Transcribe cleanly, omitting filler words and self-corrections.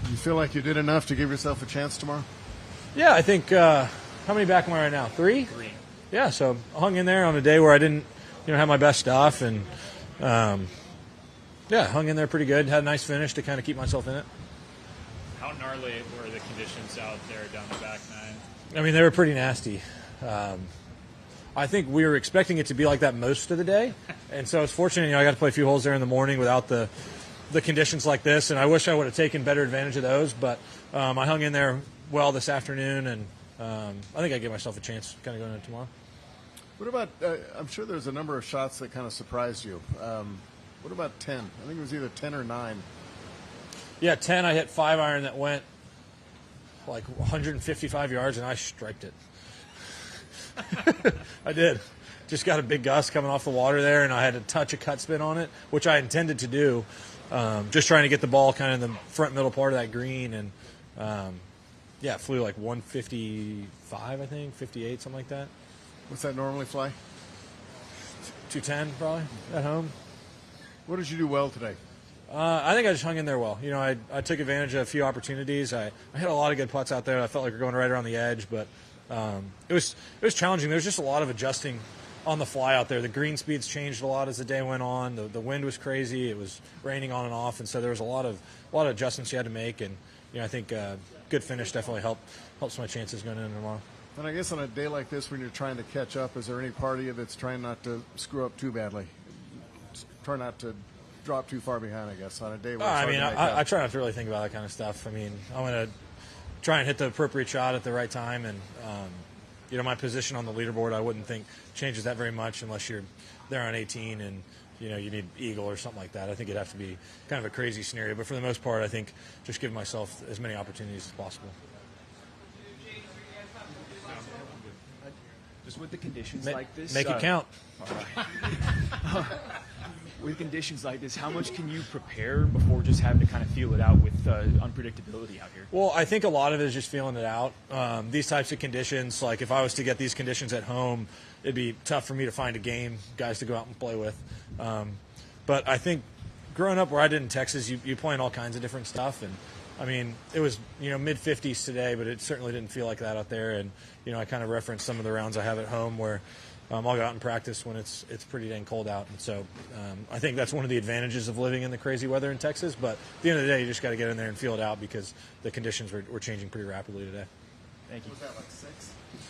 You feel like you did enough to give yourself a chance tomorrow? Yeah, I think. How many back am I right now? Three. Yeah, so I hung in there on a day where I didn't, have my best stuff, and hung in there pretty good. Had a nice finish to kind of keep myself in it. How gnarly were the conditions out there down the back nine? I mean, they were pretty nasty. I think we were expecting it to be like that most of the day, and so it's fortunate. I got to play a few holes there in the morning without the conditions like this, and I wish I would have taken better advantage of those. But I hung in there well this afternoon, and I think I gave myself a chance kind of going into tomorrow. What about, I'm sure there's a number of shots that kind of surprised you. What about 10? I think it was either 10 or 9. Yeah, 10, I hit 5-iron that went like 155 yards, and I striped it. I did. Just got a big gust coming off the water there, and I had to touch a cut spin on it, which I intended to do. Just trying to get the ball kind of in the front middle part of that green, and it flew like 155, I think, 58, something like that. What's that normally fly? 210 probably at home. What did you do well today? I think I just hung in there well. I took advantage of a few opportunities. I had a lot of good putts out there. I felt like we were going right around the edge, but it was challenging. There was just a lot of adjusting on the fly out there. The green speeds changed a lot as the day went on. The wind was crazy. It was raining on and off, and so there was a lot of adjustments you had to make. And I think good finish definitely helps my chances going in tomorrow. And I guess on a day like this, when you're trying to catch up, is there any part of you that's trying not to screw up too badly? Try not to drop too far behind, I guess, on a day where it's hard to make up. I try not to really think about that kind of stuff. I mean, I'm going to try and hit the appropriate shot at the right time, and my position on the leaderboard, I wouldn't think changes that very much unless you're there on 18 and you need eagle or something like that. I think it'd have to be kind of a crazy scenario, but for the most part, I think just give myself as many opportunities as possible. Just with the conditions like this, make it count. With conditions like this, how much can you prepare before just having to kind of feel it out with unpredictability out here? Well, I think a lot of it is just feeling it out. These types of conditions, like if I was to get these conditions at home, it'd be tough for me to find a game, guys to go out and play with. But I think growing up where I did in Texas, you play in all kinds of different stuff. And, I mean, it was, mid-50s today, but it certainly didn't feel like that out there. And, I kind of referenced some of the rounds I have at home where I'll go out and practice when it's pretty dang cold out. And so I think that's one of the advantages of living in the crazy weather in Texas. But at the end of the day, you just got to get in there and feel it out because the conditions were changing pretty rapidly today. Thank you. Was that like 6?